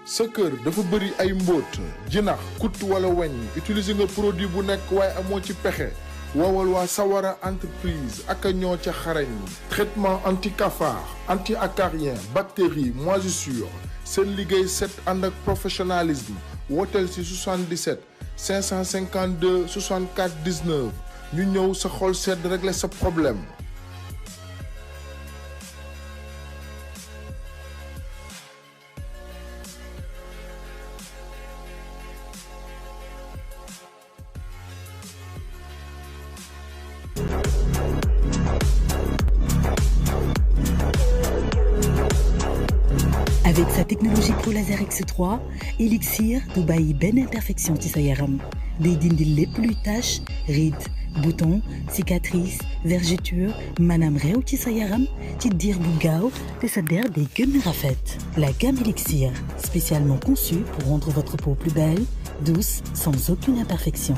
sa kër dafa bëri ay mbóot jinax kut wala weñ utiliser nga produit bu nekk waaye amoo ci pexe woowal waa Sawara entreprise ak ñoo ca xarañ traitement anti cafard anti acarien bactéries moisissure seen liggéey set ànd ak professionnalisme wooteel si 77 552 64 19 ñu ñëw sa xol sedd régler sa problème. Avec sa technologie Pro Laser X3, Elixir du bàyyi benn imperfection ci sa yaram day dindi lépp luy tache, rides, boutons, cicatrices, vergetures maanaam réew ci sa yaram ci diir bu gaaw te sa der day gën a rafet. La gamme Elixir, spécialement conçue pour rendre votre peau plus belle, douce, sans aucune imperfection.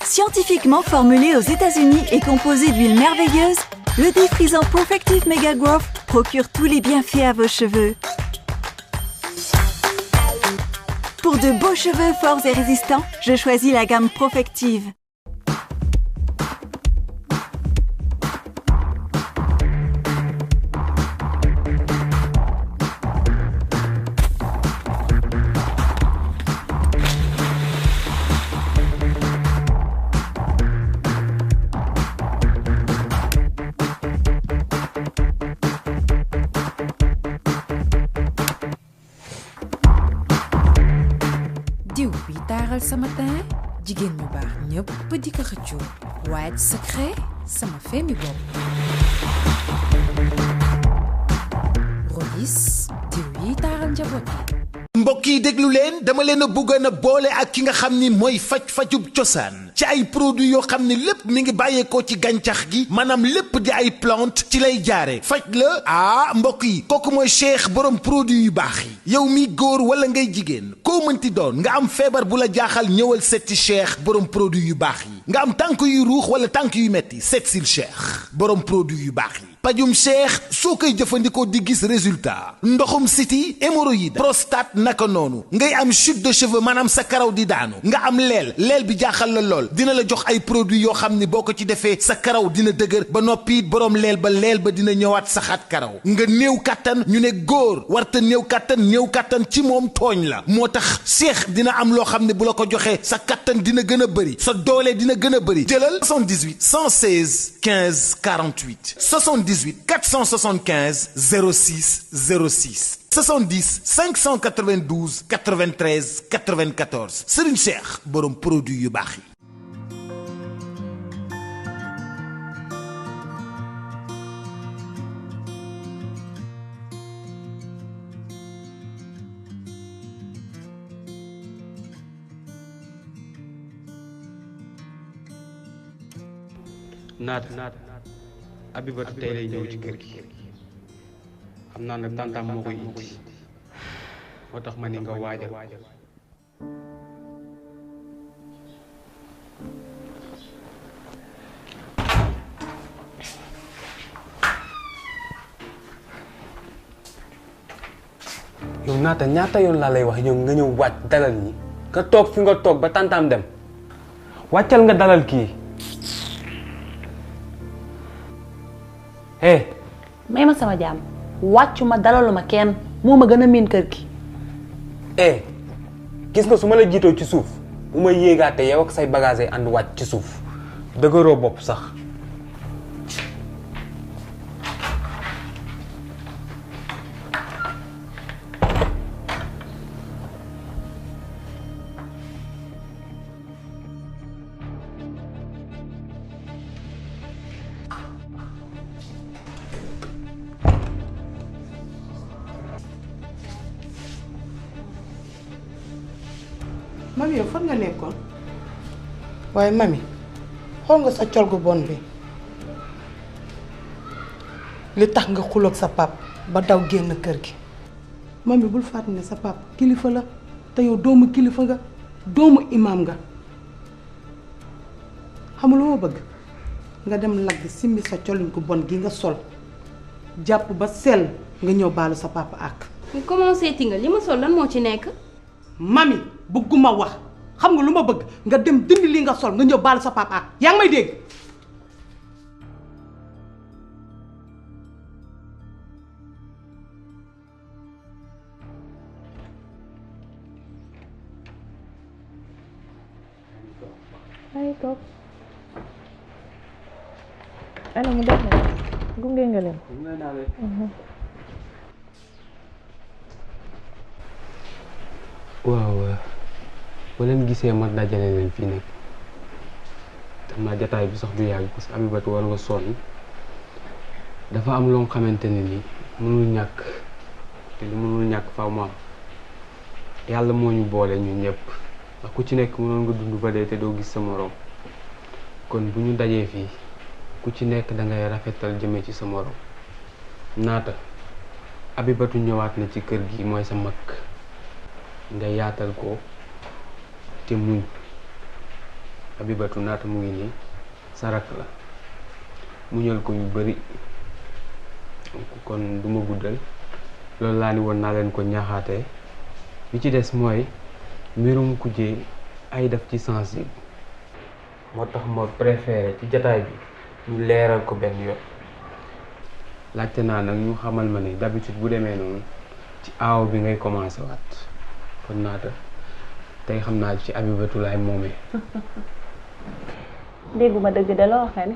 Scientifiquement formulé aux États-Unis et composé d'huile merveilleuse, le défrisant Profective Mega Growth procure tous les bienfaits à vos cheveux. Pour de beaux cheveux forts et résistants, je choisis la gamme Profective. diw bi taaral sama teint jigéen ñu baax ñëpp di ko xëccoo White Secret sama feemi bopp Rolis diw yi taaral njaboot mbokk yi déglu leen dama leen a bëggoon a boole ak ki nga xam ni mooy fajub cosaan ci ay produits yoo xam ne lépp mi ngi bàyyeekoo ci gàncax gi maanaam lépp di ay plante ci lay jaare faj la mbokk yi kooku mooy Cheikh borom produit yu baax yi yow mi góor wala ngay jigéen koo mënti doon nga am feebar bu la jaaxal ñëwal setti Cheikh borom produit yu baax yi nga am tànk yu ruux wala tànk yu metti setsil Cheikh borom produit yu baax yi pajum Cheikh soo koy jëfandikoo di gis résultat ndoxum siti hémorroïde prostate naka noonu ngay am chute de cheveux maanaam sa karaw di daanu nga am leel bi jaaxal la lool dina la jox ay produits yoo xam ni boo ko ci defee sa karaw dina dëgër ba noppi borom leel ba dina ñëwaat saxaat karaw nga néew kattan ñu ne góor warta néew kattan ci moom tooñ la moo tax Cheikh dina am loo xam ne bu la ko joxee sa kattan dina gën a bëri sa doole dina gën a bëri jëlal 78 116 15 48 78 475 06 06 70 592 93 94 Serigne Cheikh borom produit yu baax yi. naat Abibatu tey lay ñëw ci kër gi xam naa nag tantam moo koy indi moo tax ma ni nga waajal yow naata ñaata yoon laa lay wax yow nga ñëw wàcc dalal ñi nga toog fi nga toog ba tantam dem wàccal nga dalal kii may ma sama jaam wàccuma dalaluma kenn moo ma gën a miin kër gi gis nga su ma la jiitoo ci suuf bu ma yéegaate yow ak say bagage ànd wàcc ci suuf dëgëroo bopp sax mami yow fan nga nekkoon waaye mami xool nga sa col gu bon bi li tax nga xuloog sa pap ba daw génn kër gi. mami bul fàtte ne sa pap kilifa la te yow doomu kilifa nga doomu imaam nga xam lu ma bëgg nga dem lagg simmi sa colin ku bon gi nga sol jàpp ba sell nga ñëw baalu sa papa ak. nga commencé ti nga li ma sol lan moo ci nekk. mami bëgguma wax xam nga lu ma bëgg nga dem dindi li nga sol nga ñëw baalu sa papa ak yaa ngi may dégg. ay toog ana mu def na gunge nga leen. waaw ba leen gisee ma dajale leen fii nag xam naa jataay bi sax du yàgg parce que Abibatu war nga sonn dafa am loo xamante ne ni mënul ñàkk te lu mënul ñàkk faaw mu am yàlla moo ñu boole ñun ñëpp ndax ku ci nekk mënoon nga dund ba dee te doo gis sa moroom kon bu ñu dajee fii ku ci nekk da ngay rafetal jëme ci sa moroom naata Abibatu ñëwaat na ci kër gi mooy sa mag nga yaatal ko te muñ Abibatu naata mu ngi nii sa rakk la muñal ko yu bari kon duma guddal loolu laa ni woon naa leen ko ñaaxaatee bi ci des mooy mbirum kujje ay def ci sensible moo tax ma préféré ci jataay bi ñu leeral ko benn yoon laajte naa nag ñu xamal ma ni d'habitude bu demee noonu ci aaw bi ngay commencé waat kon naata tey xam naa ci Abibatu laay moomee. dégguma dëgg de loo waxee ne.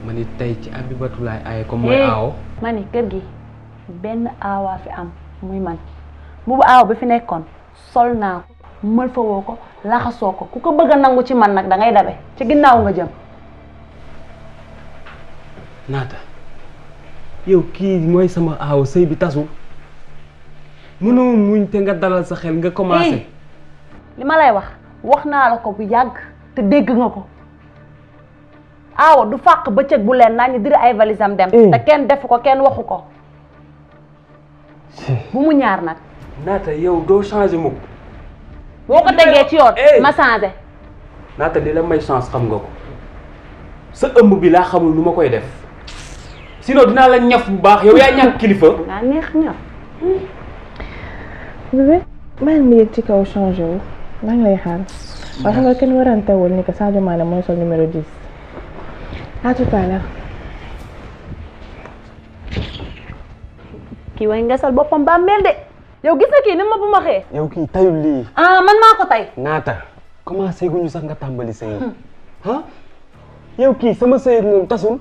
ma ni tey ci Abibatu laay aaye comme mooy aaw. ma ni kër gi benn aawaa fi am muy man bu aaw bi fi nekkoon sol naa ko mël fa woo ko laxasoo ko ku ko bëgg a nangu ci man nag da ngay dabe ci ginnaaw nga jëm. naata yow kii mooy sama aaw sëy bi tasul mënoo muñ te nga dalal sa xel nga commencé. li ma lay wax naa la ko bu yàgg te dégg nga ko aawa du fàq bëccëg bu leen naa ñu diri ay valisam dem. te kenn defu ko kenn waxu ko bu mu ñaar nag. naata yow doo changé mukk boo ko tegee ci yoon ma changé. naata li la may chance xam nga ko sa ëmb bi laa xamul nu ma koy def sinon dinaa la ñaf bu baax yow yaa ñàkk kilifa. nga neex ñaf. bébé maa ngi yëg ci kaw changé wu maa ngi lay xaar waaye xam nga kenn warantewul ni que Sadio Mané mooy sol numéro 10 à tout à l'heure. kii way nga sal boppam bàmmeel de yow gis nga kii ni ma bu ma xee. yow kii tayul lii. man maa ko tay. naata commencé guñu sax nga tàmbali sëy ah yow kii sama sëy moom tasul.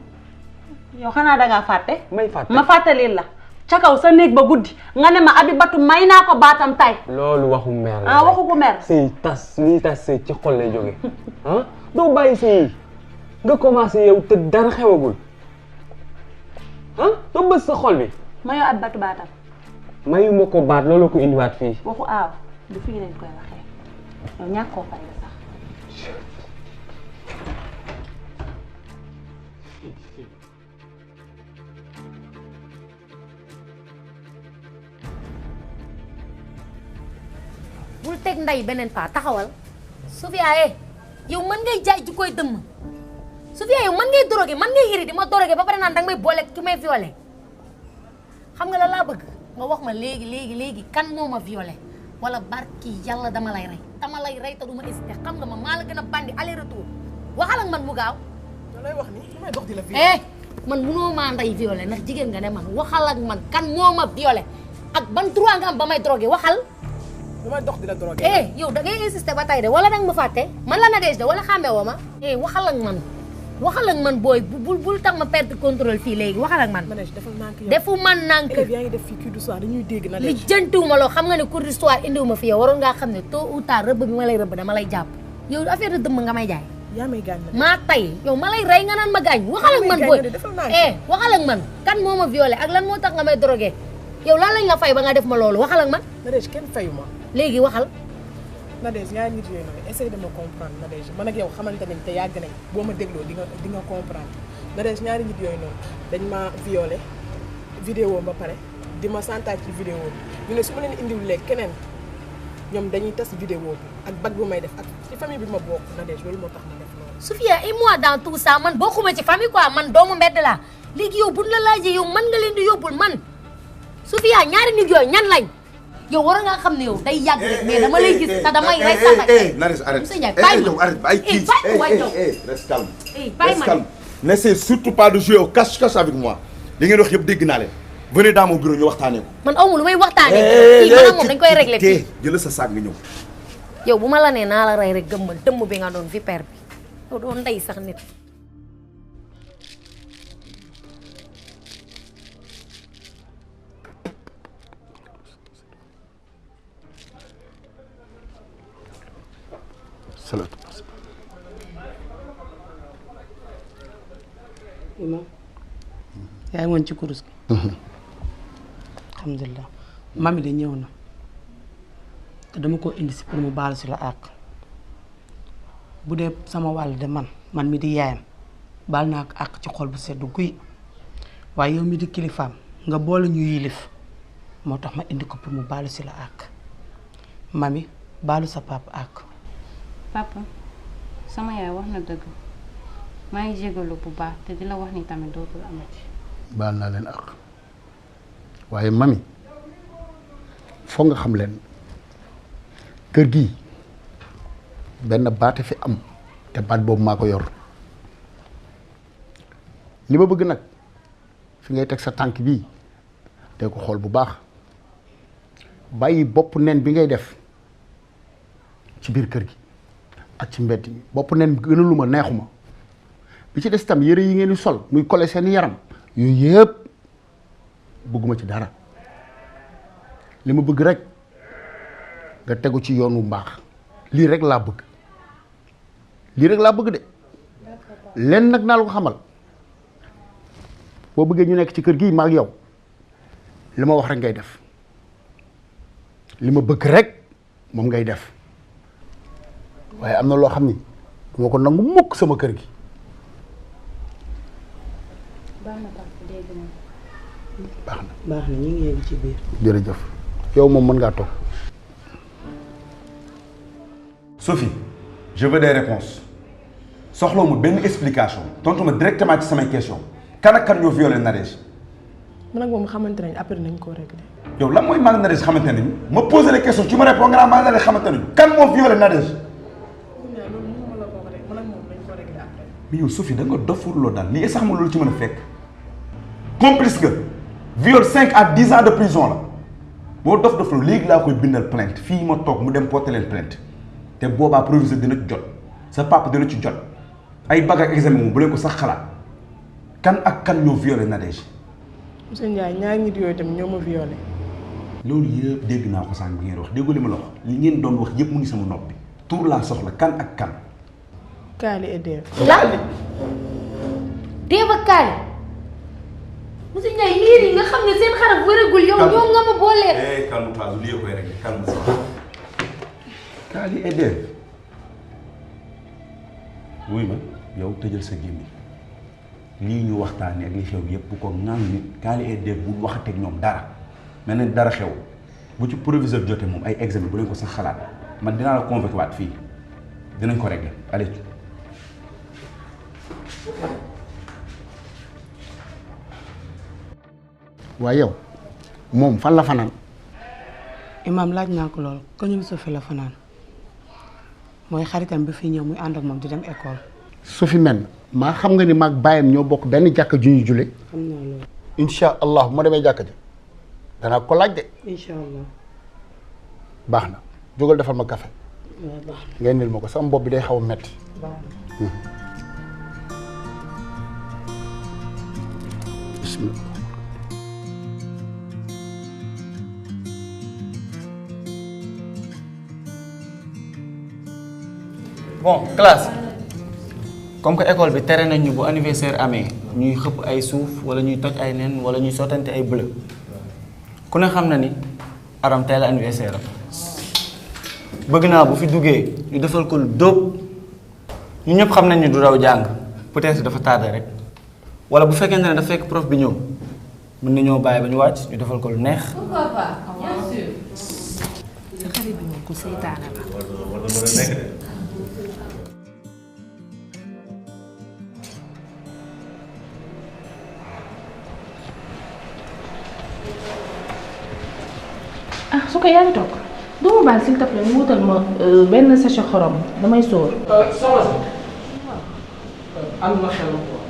yow xanaa dangaa fàtte. may fàtte ma fàttalil la. ca kaw sa néeg ba guddi nga ne ma Abibatu may naa ko baatam tay. loolu waxu mer la. waxu ko mer. sëy tas lii tas sëy ci xol lay jóge doo bàyyi sëy nga commencé yow te dara xewagul doo bës sa xol bi. mayoo Abibatu baatam. mayu ma ko baat loolu ko indiwaat fii. waxu aaw du fii lañ koy waxee yow ñàkk koo fay la sax. bul teg nday beneen paa taxawal Sofia yow man ngay jaay ji koy dëmm Sofia yow man ngay drogué man ngay xiri di ma drogué ba pare naan danga may boole ki may violé xam nga la laa bëgg nga wax ma léegi kan moo ma violé wala barki yàlla dama lay rey te du ma hésité xam nga ma maa la gën a bandi aller retour waxal ak man mu gaaw. lay wax ni damay dox di la violé. man munoo maa nday violé ndax jigéen nga ne man waxal ak man kan moo ma violé ak ban droit nga am ba may drogué waxal. damay dox di la drogué. yow da ngay insister ba tey de wala danga ma fàtte man la Nadège de wala xàmme woo ma. waxal ak man booy bul tax ma perdre contrôle fii léegi waxal ak man. Nadège defal nànk yow. defu man nànk. yaa ngi def fii cours du soir dañuy dégg Nadège. li jëntuwuma loo xam nga ne cours du soir indiwuma fi yow waroon ngaa xam ne tôt ou tard rëbb bi ma lay rëbb dama lay jàpp yow affaire de dëmm nga may jaay. yaa may gaañ maa tay yow ma lay rey nga naan ma gaañ. waxal ak man booy waxal ak man kan moo ma violé ak lan moo tax nga may drogué yow lan lañ la fay ba nga def ma loolu waxal ak man. Nadège kenn fayu ma. léegi waxal. Nadège ñaari nit yooyu noonu essaye de me comprendre Nadège man ak yow xamante nañ te yàgg nañ boo ma dégloo di nga comprendre nga des ñaari nit yooyu noonu dañ ma violé vidéo ba pare di ma santaaj ci vidéo bi ñu ne su ma leen indiwulee keneen ñoom dañuy tas vidéo bi ak bag bu may def ak ci famille bi ma bokk na des loolu moo tax ma def loolu. Sophia et moi dans tout ça man bokkuma ci famille quoi man doomu mbedd laa léegi yow buñ la laajee yow man nga leen di yóbbul man Sophia ñaari nit yooyu ñan lañ yow war nga xam ne yow day yàgg rek mais dama lay gis te damay rey sa nag. Nares arrête. Monsieur Ndiaye bàyyi ma reste calme. bàyyi ma n'essaie surtout pas de jouer au cache-cache avec moi li ngeen wax yëpp dégg naa leen venez dans mon bureau ñu waxtaanee ko. man aw ma lu may waxtaanee. kii man ak moom dañ koy réglé fii. jël sa saag nga ñëw. yow bu ma la nee naa la rey rek gëmmal dëmm bi nga doon vipère bi yow doon ndey sax nit. Imam yaa ngi woon ci kurus gi. alhamdulilah mami de ñëw na te dama ko indi si pour mu baal si la àq bu dee sama wàll de man mi di yaayam baal naa ko àq ci xol bu sedd guy waaye yow mi di kilifaam nga boole ñu yilif moo tax ma indi ko pour mu baalu si la àq mami baalu sa papa àq. papa sama yaay wax na dëgg maa ngi jégalu bu baax te di la wax ni tamit dootul amati. baal naa leen àq waaye mami foog nga xam leen kër gi benn baate fi am te baat boobu maa ko yor li ma bëgg nag fi ngay teg sa tànk bii te ko xool bu baax bàyyi bopp nen bi ngay def ci biir kër gi ak ci mbedd mi bopp nen gënaluma neexuma bi ci des tam yëre yi ngeen di sol muy kole seen yaram yooyu yëpp bëgguma ci dara li ma bëgg rek nga tegu ci yoonu mbaax lii rek laa bëgg de leen nag naa la ko xamal boo bëggee ñu nekk ci kër gi ma ak yow li ma wax rek ngay def li ma bëgg rek moom ngay def waaye am na loo xam ni duma ko nangu mukk sama kër gi. baax na ñu ngi yegg ci biir. jërëjëf yow moom mën ngaa toog. Sophie je veux des réponses soxla mu benn explication tontu ma directement ci samay question kan ak kan ñoo violé Nadège. man ak moom xamante nañ après nañ koo réglé. yow lan mooy maag Nadège xamante nañu ma posé les questions tu me réponds nga naan maag Nadège xamante nañu kan moo violé Nadège. mais yow Sophie da nga dofurloo daal lii sax ma loolu ci mën a fekk complice nga viol 5 à 10 ans de prison la boo dofuloo léegi laa koy bindal plainte fii ma toog mu dem porter leen plainte te boobaa proviseur dina ci jot sa papa dina ci jot ay bag ak examen moom bu leen ko sax xalaat kan ak kan ñoo violé Nadège. monsieur Ndiaye ñaari nit yooyu tamit ñoo ma violé. loolu yëpp dégg naa ko sànq bi ngeen wax déggu li ma la wax li ngeen doon wax yëpp mu ngi sama noppi tur laa soxla kan ak kan. Kaali et Dave. Kaali. Dave ak Kaali. monsieur Ndiaye liir yi nga xam ne seen xaraf wërëgul yow ñoo nga ma booleel. calme-toi lii koy rek calme-toi. Kaali et Dave. wuy ma yow tëjal sa gémmiñ lii ñu waxtaanee ak li xew yëpp bu ko ŋaan nit Kaali et Dave bu waxateeg ñoom dara mel ne dara xew bu ci proviseur jotee moom ay examen bu leen ko sax xalaat man dinaa la convoqué waat fii dinañ ko régler allez. waaye yow moom fan la fanaan. Imaam laaj naa ko lool ko ñu Sophie la fanaan mooy xaritam bi fi ñëw muy ànd ak moom di dem école. Sophie men maa xam nga ni maag bàyyam ñoo bokk benn jàkka ju ñuy jullee. xam naa loolu. incha allah bu ma demee jàkka ji danaa ko laaj de. incha allah. baax na jógal defal ma café. waaw baax na ngay nil ma ko sama bopp bi day xaw a metti. bismillah. bon classe comme que école bi tere nañ ñu bu anniversaire amee ñuy xëpp ay suuf wala ñuy toj ay nen wala ñuy sottante ay bleu ku ne xam na ni Aram tey la anniversaire am bëgg naa bu fi duggee ñu defal ko lu dóob ñu ñëpp xam nañ ni du daw jàng peut-être dafa tardé rek wala bu fekkente ne dafa fekk prof bi ñëw mën nañoo bàyyi ba ñu wàcc ñu defal ko lu neex. pourquoi pas bien sûr. sa xarit bi moom ku seytaane la. ah su ko yaa ngi toog doo ma baal s'il te plaît mu wutal ma benn sachet xorom damay sóor. soxna si. am na xel quoi.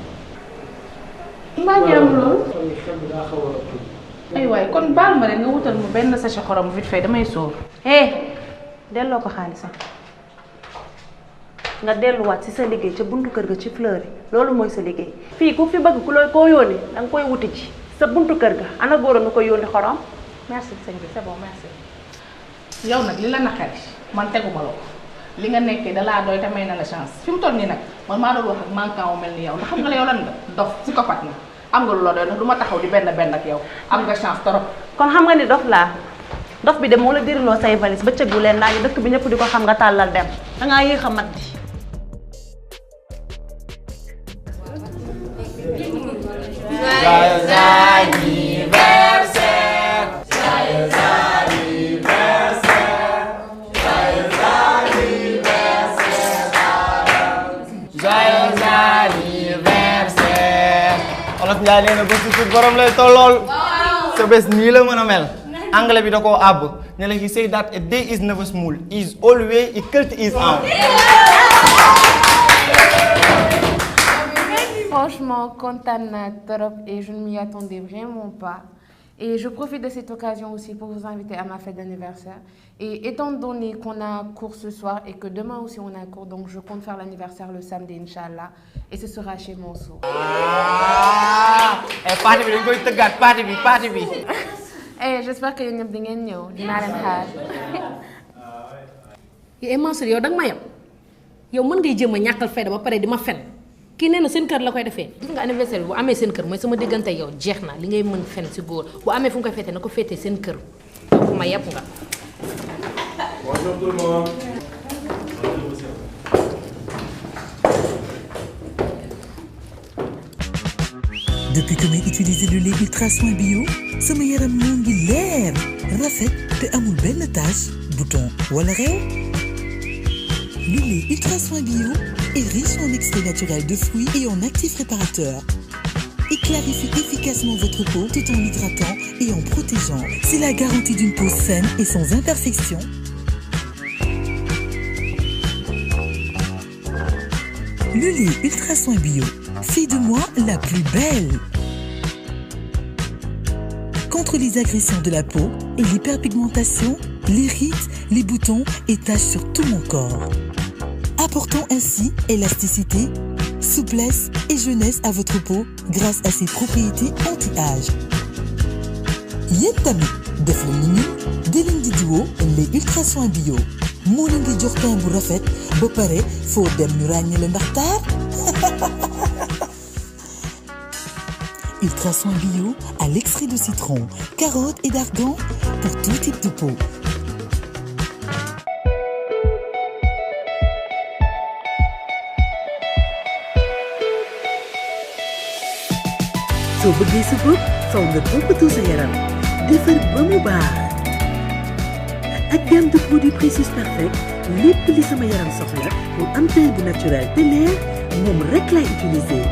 mbaa ngi am loolu. xel bi daa xaw a ay waay kon baal ma rek nga wutal ma benn sachet xorom vite fait damay sóor. delloo ko xaalisam. nga delluwaat ci sa liggéey ca buntu kër ga ci fleur yi loolu mooy sa liggéey. fii ku fi bëgg ku looy koo yónni da nga koy wuti ji sa buntu kër ga ana góor nu koy yónni xorom. merci sëñ bi c'est bon merci. yow nag li la naqari man teguma la ko li nga nekkee dalaa doy te may na la chance fi mu toll nii nag man maa doon wax ak manquant wu mel ni yow ndax xam nga la yow lan nga dof psychopathe nga am nga lu la doy ndax du ma taxaw di benn ak yow am nga chance trop. kon xam nga ni dof laa dof bi de moo la diriloo say valise ba cëggu leen naa dëkk bi ñëpp di ko xam nga tàllal dem dangaa yéex a mat di. Joyeux anniversaire, joyeux anniversaire, joyeux anniversaire, joyeux anniversaire. Olof Njaay nee na bés bu tuut borom lay tollool. sa bés nii la mën a mel. anglais bi da koo àbb ne la he say that a day is never small is always equal to is on. Franchement, kontaan naa trop et je ne m'y attendais vraiment pas. Et je profite de cette occasion aussi pour vous inviter à ma fête d'anniversaire. Et étant donné qu'on a cours ce soir et que demain aussi on a cours, donc je compte faire l'anniversaire le samedi, Inch'Allah. Et ce sera chez Mansour. party bi dañ koy tëggaat party bi. J'espère que yéen ñëpp di ngeen ñëw dinaa leen xaar. yow Mansour yow danga ma yem yow mën ngay jéem a ñàkkal fayda ba pare di ma fen kii nee na seen kër la koy defee gis nga anniversaire bi bu amee seen kër mooy sama diggante yow jeex na li ngay mën fen si góor bu amee fu mu koy fete na ko fete seen kër bu ma yàpp nga. Bonjour tout le monde. Depuis que may utiliser le lait ultra soin bio sama yaram moo ngi leer rafet te amul benn tache bouton wala réew. Le lait ultra soin bio est riche en extrait naturel de fruits et en actifs réparateurs. Il clarifie efficacement votre peau tout en l'hydratant et en protégeant. C'est la garantie d'une peau saine et sans imperfection. Le lait ultra soin bio fait de moi la plus belle. Contre les agressions de la peau et l'hyperpigmentation, les rides, les boutons et taches sur tout mon corps. Apportant ainsi élasticité, souplesse et jeunesse à votre peau grâce à ses propriétés anti-âge. Yéen tamit def leen ni ñun di leen di diwoo les ultra soins bio moo leen di jox teint bu rafet ba pare foo dem ñu ràññee la ndax taar. Ultra soins bio à l'extrait de citron, carotte et d'argan pour tout type de peau. soo bëggee sa bopp faw nga toppatoo sa yaram defar ba mu baax ak gamme de produits Précieux Perfect lépp li sama yaram soxla pour am teint bu naturel te leer moom rek lay utiliser.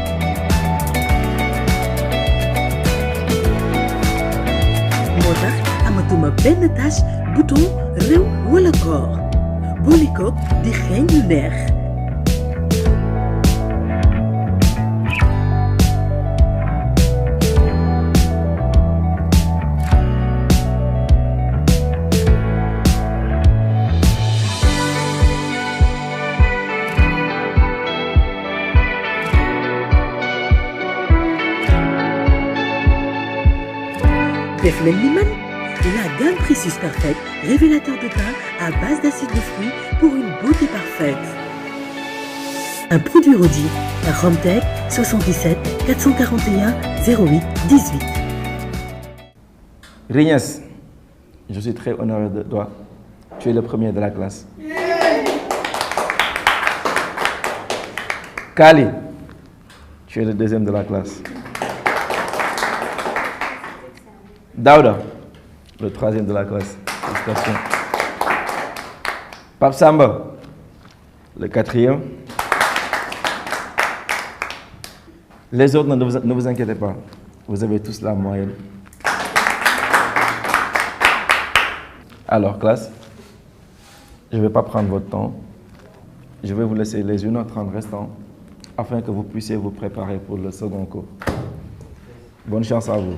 moo tax amatuma benn tache bouton réew wala koor boole ko di xeeñ lu neex. Def leen ni man la gamme Précieux Perfect révélateur de teint à base d'acide de fruits pour une beauté parfaite. Un produit Rodi par Romtech 77 441 08 18. Rignes, je suis très honoré de toi. Tu es le premier de la classe. Kali, tu es le deuxième de la classe. Daouda, le 3e de la classe. Félicitations. Pape Samba, le 4e. Les autres, ne vous inquiétez pas. Vous avez tous la moyenne. Alors, classe, je ne vais pas prendre votre temps. Je vais vous laisser les 1h30 restants afin que vous puissiez vous préparer pour le second cours. Bonne chance à vous.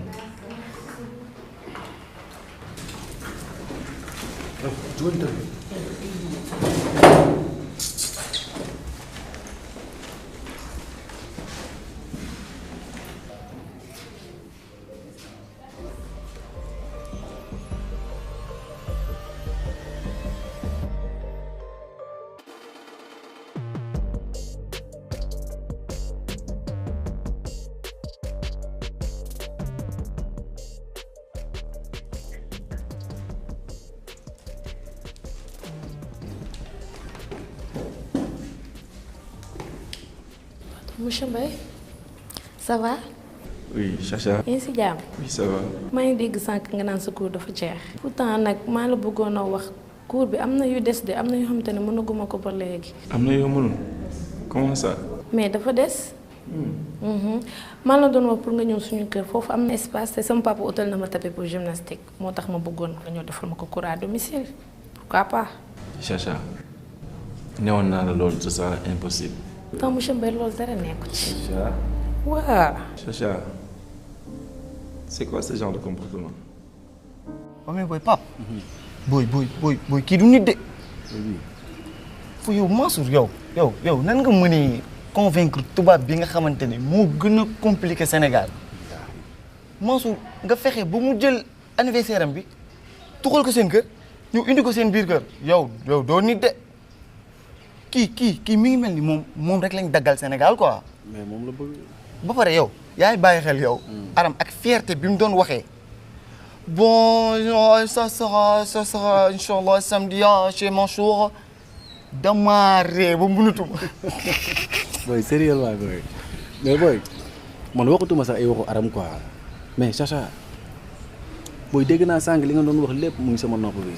Monsieur Mbaye, ça va? Oui, Chacha. yaa ngi si jàmm. Oui, ça va. maa ngi dégg sànq nga naan sa cours dafa jeex. pourtant nag maa la bëggoon a wax cours bi am na yu des de am na yoo xamante ne mënaguma ko ba léegi. am na yoo mënul. Comment ça? mais dafa des. maa la doon wax pour nga ñëw suñu kër foofu am na espace te sama papa utal na ma tapis pour gymnastique moo tax ma bëggoon nga ñëw defal ma ko cours à domicile pourquoi pas. Chacha, newoon naa la loolu ce sera impossible. non monsieur Mbaye loolu dara nekku ci. Chacha. waaw. Chacha, c'est quoi ce genre de comportement? Oh mais boy Pape. boy kii du nit de. fu yow Mansour yow nan nga mënee convaincre tubaab bi nga xamante ne moo gën a compliqué Sénégal Mansour nga fexe ba mu jël anniversaire am bi tuxal ko seen kër ñu indi ko seen biir kër yow doo nit de kii mi ngi mel ni moom rek lañ daggal Sénégal quoi. mais moom la bëgg. ba pare yow yaay bàyyi xel yow. Aram ak fierté bi mu doon waxee. bon ça sera inchallah samedi chez Mansour dama ree ba mënatuma. boy sérieux waay boy mais boy man waxatuma sax ay waxu Aram quoi mais Chacha boy dégg naa sànq li nga doon wax lépp mu ngi sama nopp bi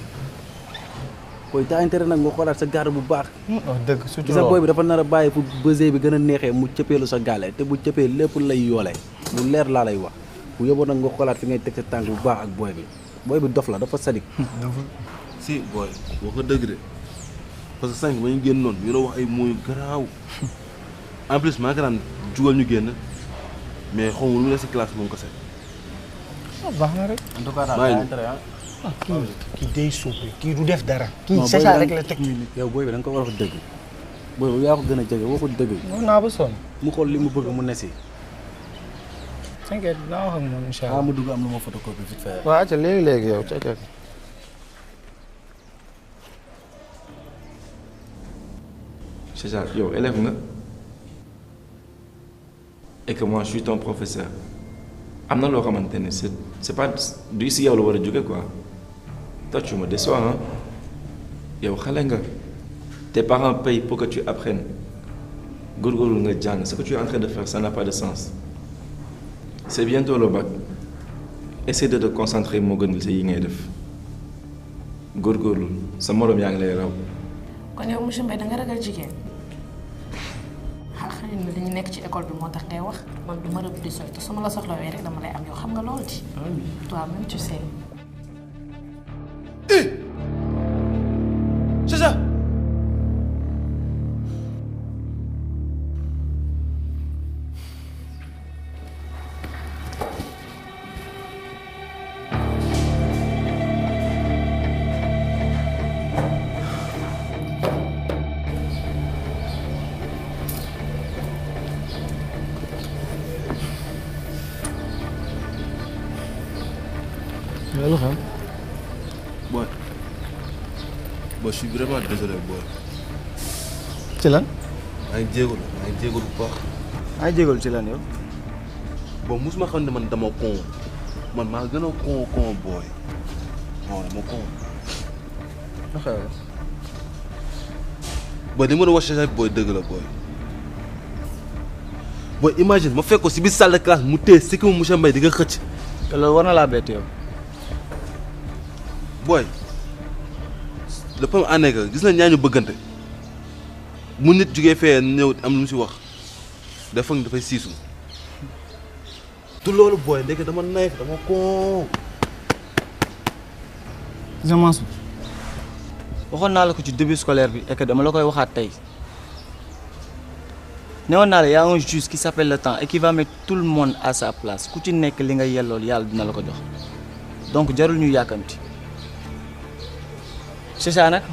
boy taa intérêt nag nga xoolaat sa garde bu baax. wax dëgg surtout sa boy bi dafa nar a bàyyi fu bésee bi gën a neexee mu cëppeelu sa gaale te bu cëppee lépp lay yoole lu leer laa lay wax bu yóbboo nag nga xoolaat fi ngay teg sa tànk bu baax ak boy bi dof la dafa sadik. si boy wax nga dëgg de parce que sànq ba ñu génn noonu ñu la wax ay mooy garaaw en plus maa ngi daan jugal ñu génn mais xaw ma lu mu des si classe moom ko set. baax na rek. en tout cas daal kii day soppi kii du def dara. kii Chacha rek la teg. yow boy bi da nga ko war a wax dëgg boy bi yaa ko gën a jege waxul dëgg. mën naa ba sonn. mu xool li mu bëgg mu ne si. t'inquiète naa wax ak moom incha allah. mu dugg am lu ma photocopie vite fait. waaw ca léegi yow t'inquiète. Chacha, yow élève nga et que moi je suis ton professeur am na loo xamante ne c'est pas du si yow la war a jóge quoi toi tu me déçois hein yow xale nga tes parents payent pour que tu apprennes góorgóorlu nga jàng ce que tu es en train de faire ça n'a pas de sens c'est bientôt le bac essaie de te concentrer moo gën sa yi ngay def góorgóorlu sa morom yaa ngi lay raw. kon yow monsieur Mbaye da nga ragal jigéen xëy na dañu nekk ci école bi moo tax ngay wax man du ma rëbb di sol te su ma la soxlawee rek dama lay am yow xam nga loolu di. toi même tu sais. Chacha. loolu xam. Boy, je suis vraiment désolé boy. ci lan. maa ngi jégalu bu baax. maa ngi jégalu ci lan yow. bon musuma xam ne man dama con man maa gën a con boy. non dama con. naka la. boy li ma doon wax Chacha boy dëgg la boy. boy imagine ma fekk ko si biir salle de classe mu téye si ki mu monsieur Mbaye di nga xëcc. te loolu war na laa bett yow. booy le problème en est que gis nañ ñaa ñu bëggante mu nit jugee fee ñëw am lu mu si wax dafa dafay siisu tu loolu booy ndeke dama naïf dama ko Mansour waxoon naa la ko ci début scolaire bi et que dama la koy waxaat tey newoon naa la y a un juge qui s'appelle le temps et qui va mettre tout le monde à sa place ku ci nekk li nga yellool yàlla dina la ko jox donc jarul ñu yàkkamti Chacha nag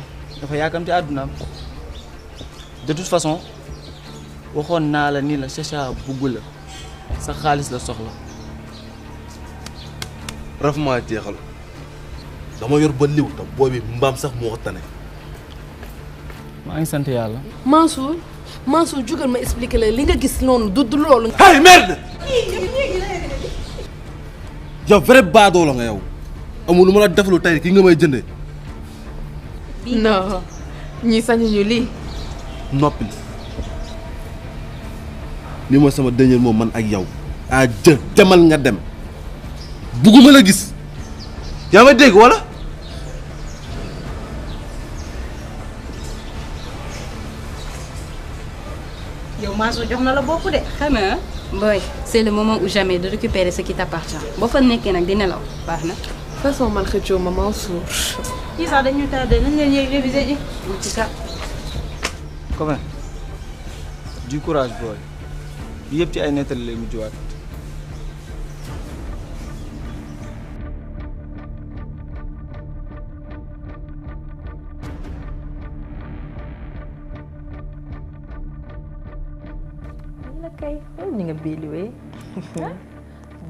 dafa yàkkamti àddunaam de toute façon waxoon naa la ni la Chacha bugg la sa xaalis la soxla. raf maa jeexal dama yor ba liw te booy bi mbaam sax moo ko tane. maa ngi sant yàlla. Mansour jugal ma expliquer la li nga gis noonu du loolu. hey merde. yow vrai baadoo la nga yow amul lu ma la defalu tey ki nga may jëndee. non ñi sañuñu lii. noppi li mooy sama dernier mot man ak yow a jë demal nga dem bugguma la gis yaa may dégg wala. yow Mansour jox na la bopp de. xanaa boy c'est le moment ou jamais de récupérer ce qui t'appartient boo fa nekkee nag di nelaw baax na. façon man xëccoo ma Mansour. kii sax dañu tardé nañ leen yéeg révisé ji. ci ça. comment du courage boy bi yëpp ci ay nettali lay mujjuwaat. kay ni nga biiliwee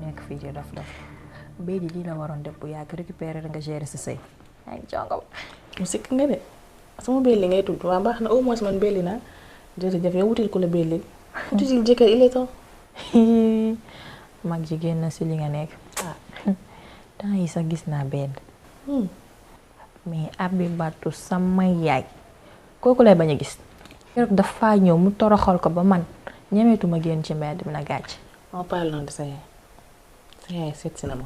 nekk fii ci dof dof béy di lii la waroon def bu yàgg récupérer nga gérer sa sëy ay jongo mu sikk nga de sama belli ngay tudd waa baax na au moins man belli naa jërëjëf yow wutil ko la belli wutil jëkkër il est temps mag jigéen na si li nga nekk temps yi sax gis naa benn mais Abibatu sama yaay kooku lay bañ a gis keroog dafa ñëw mu toroxal ko ba man ñemeetuma génn ci mbedd mi la gàcc. en parlant de sa yaay seet si na ma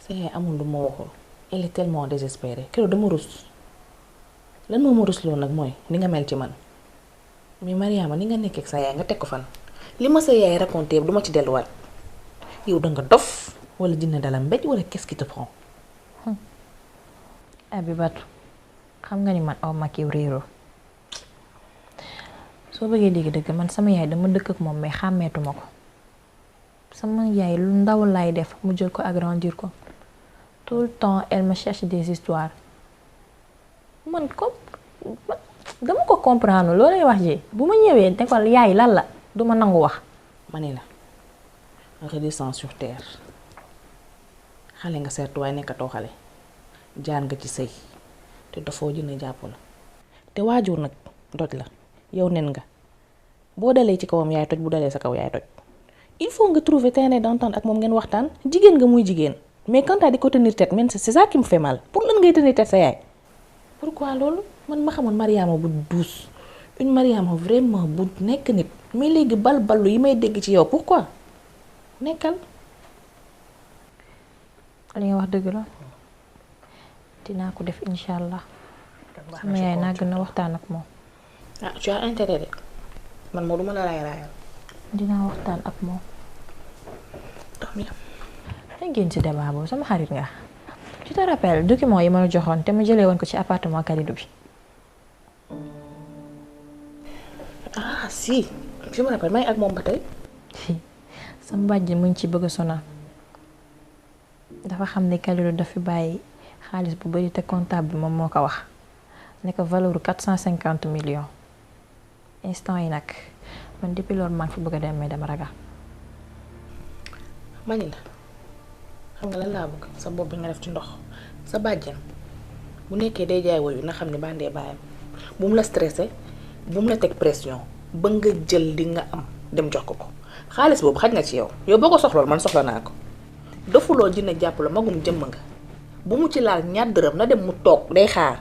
sa yaay amul lu ma waxul elle est tellement désespérée keroog dama rus lan moo ma rus loolu nag mooy ni nga mel ci man mais Mariama ni nga nekkee ak sa yaay nga teg ko fan li ma sa yaay raconté du ma ci delluwaat yow da nga dof wala dina dala mbéj wala qu'est-ce qui te prend. Abibatu xam nga ni man aw ma kiw réeroo soo bëggee dégg dëgg man sama yaay dama dëkk ak moom mais xàmmeetuma ko sama yaay lu ndaw laay def mu jël ko agrandir ko tout le temps elle me cherche des histoires man comme dama ko comprendre loolay wax ji bu ma ñëwee ne ko yaay lan la du ma nangu wax. ma ne la redescends sur terre xale nga seet waaye nekkatoo xale jaar nga ci sëy te dafoo jënd jàpp la te waajur nag doj la. yow nen nga boo dalee ci kawam yaay toj bu dalee sa kaw yaay toj il faut nga trouver terrain d'entente ak moom ngeen waxtaan jigéen nga muy jigéen mais quand t'as di ko tenir tête man c'est ça qui me fait mal pour lan ngay tenir tête sa yaay. pourquoi loolu man ma xamoon Mariama bu douce une Mariama vraiment bu nekk nit mais léegi ballu yi may dégg ci yow pourquoi nekkal. li nga wax dëgg la dinaa ko def incha allah sama yaay naa gën a waxtaan ak moom. ah tu as intérêt de man moo duma la raayal. dinaa waxtaan ak moom. dañ génn ci débat boobu sama xarit nga. tu te rappelles document yi ma la joxoon te ma jëlee woon ko ci appartement Kalidou bi. ah si je me rappelle may ak moom ba tey. sama bàjj mu ngi ci bëgg a sonal dafa xam ne Kalidou dafa bàyyi xaalis bu bari te comptable bi moom moo ko wax ne ko valeur 450 millions. instant yi nag man depuis loolu maa ngi fi bëgg a dem mais dama ragal. ma ni la xam nga lan laa bëgg sa bopp bi nga def ci ndox sa bàjjen bu nekkee day jaay woyu na xam ne bandee bàyyam bu mu la stressé bu mu la teg pression ba nga jël li nga am dem jox ko xaalis boobu xaj na ci yow yow boo ko soxlool man soxla naa ko defuloo dina jàpp la magum jëmm nga bu mu ci laal ñaar dërëm na dem mu toog day xaar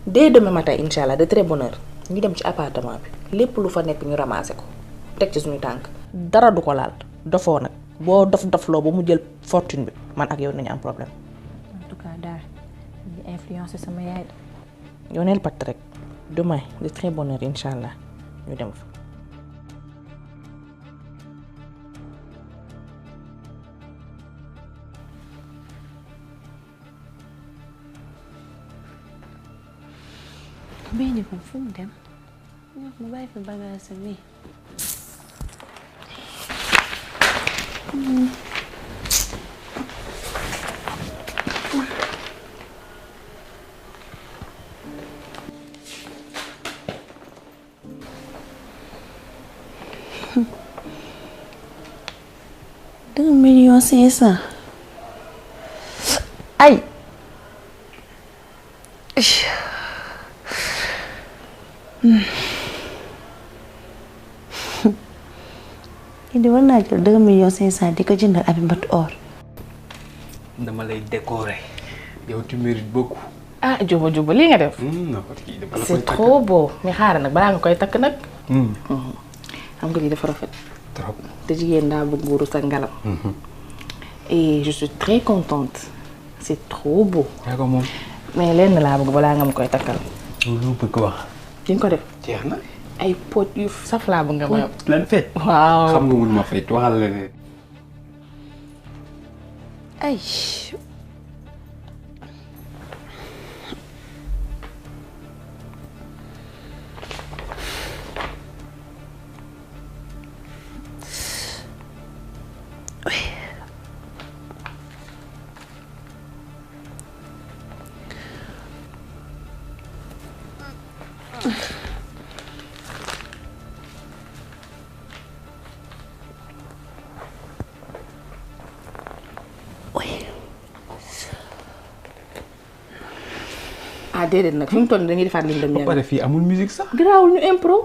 dès demain matin incha allah de très bonne heure ñu dem ci appartement bi lépp lu fa nekk ñu ramassé ko teg ci suñu tànk dara du ko laal dofoo nag boo dofloo ba mu jël fortune bi man ak yow nañu am problème. en tout cas daal influencer sama yaay. yow neel pat rek demain de très bonne heure incha allah ñu dem fa. bii di ko fu mu dem mu bàyyi fi bagage sa bii. $2 millions 500. Aïe. Ini war naa jël 2 millions 500 di ko jëndal Abibatu or. dama lay décorer. yow tu mérites beaucoup. ah Juba lii nga def. non c'est trop beau. mais xaaral nag balaa nga koy takk nag. xam nga lii dafa rafet. trop. te jigéen daa bëgg buuru sa ngalam. et je suis très contente. c'est trop beau. yaa ko moom. mais lenn laa bëgg balaa nga ma koy takkal. lu bëgg wax. di nga ko def. jeex na. ay pot yu saf laa bëgg nga ma. lan fet. waaw xam nga mun ma fet waxal leneen. ay. ah déedéet nag fi mu toll nii dañuy defaat liñ dem ba pare fii amul musique sax. garaawul ñu impro.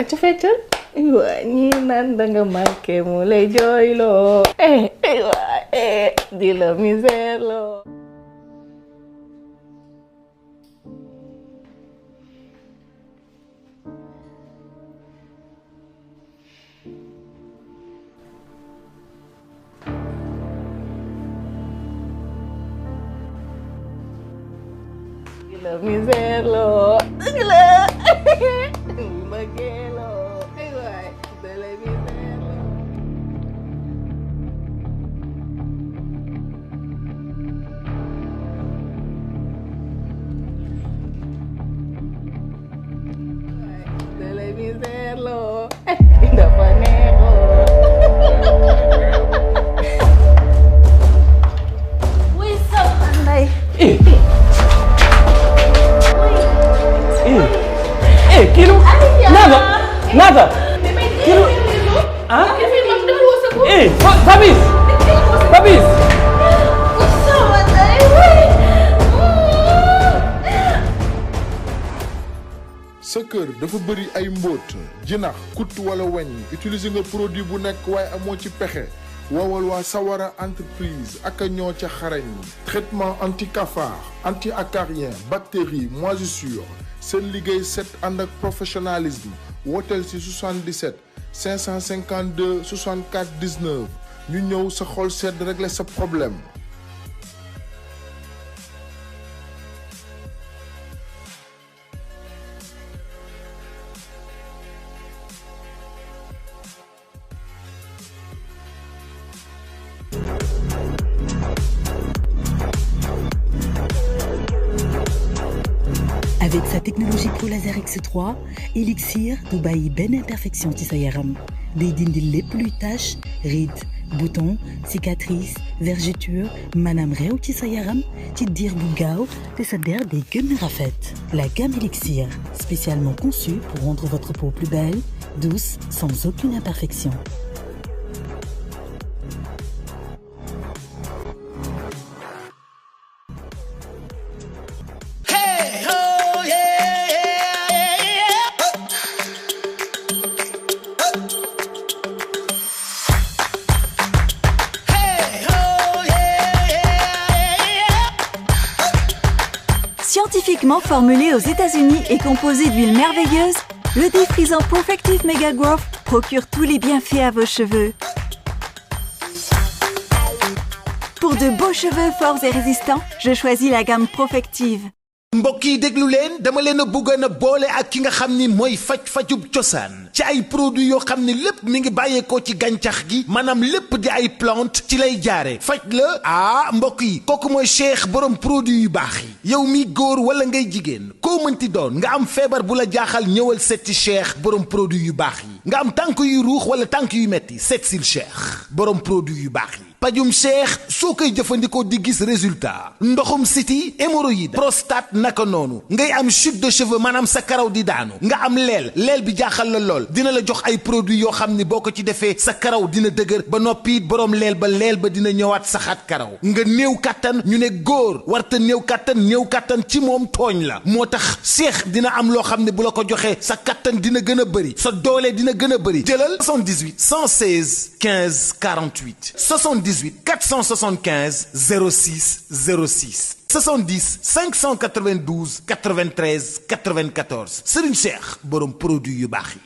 acca feccal. waa ñii naan danga manqué mu lay jooyloo. di la misère loo. La misère lo, la magelo, ay waay, de la misère lo. De la misère lo, dafa neexo. Wuy sama ndey. Kilo nada kilo Babis sa kër dafa bëri ay mbóot jinax kut wala weñ utiliser nga produit bu nekk waaye amoo ci pexe woowal waa Sawara entreprise ak ñoo ca xarañ traitement anti cafard anti acarien bactéries moisissure seen liggéey set ànd ak professionnalisme wooteel ci 77 552 64 19 ñu ñëw sa xol sedd régler sa problème. Avec sa technologie Pro Laser X3, Elixir du bàyyi benn imperfection ci sa yaram day dindi lépp luy tache rides boutons cicatrices vergetures maanaam réew ci sa yaram ci diir bu gaaw te sa der day gën a rafet. La gamme Elixir, spécialement conçue pour rendre votre peau plus belle, douce, sans aucune imperfection. Scientifiquement formulé aux États-Unis et composé d'huile merveilleuse, le défrisant Perfective Mega Growth procure tous les bienfaits à vos cheveux. Pour de beaux cheveux forts et résistants, je choisis la gamme Profective. mbokk yi déglu leen dama leen a bëggoon a boole ak ki nga xam ni mooy fajub cosaan ci ay produits yoo xam ni lépp mi ngi bàyyeekoo ci gàncax gi maanaam lépp di ay plante ci lay jaare faj la mbokk yi kooku mooy Cheikh borom produit yu baax yi yow mi góor wala ngay jigéen koo mënti doon nga am feebar bu la jaaxal ñëwal setti Cheikh borom produit yu baax yi nga am tànk yu ruux wala tànk yu metti setsil Cheikh borom produit yu baax yi pajum Cheikh soo koy jëfandikoo di gis résultat ndoxum siti hémorroïde prostate naka noonu ngay am chute de cheveux maanaam sa karaw di daanu nga am leel bi jaaxal la lool dina la jox ay produits yoo xam ni boo ko ci defee sa karaw dina dëgër ba noppi borom leel ba dina ñëwaat saxaat karaw nga néew kattan ñu ne góor warta néew kattan ci moom tooñ la moo tax Cheikh dina am loo xam ne bu la ko joxee sa kattan dina gën a bëri sa doole dina gën a bëri jëlal 78 116 15 48 78 475 06 06 70 592 93 94 Serigne Cheikh borom produit yu baax yi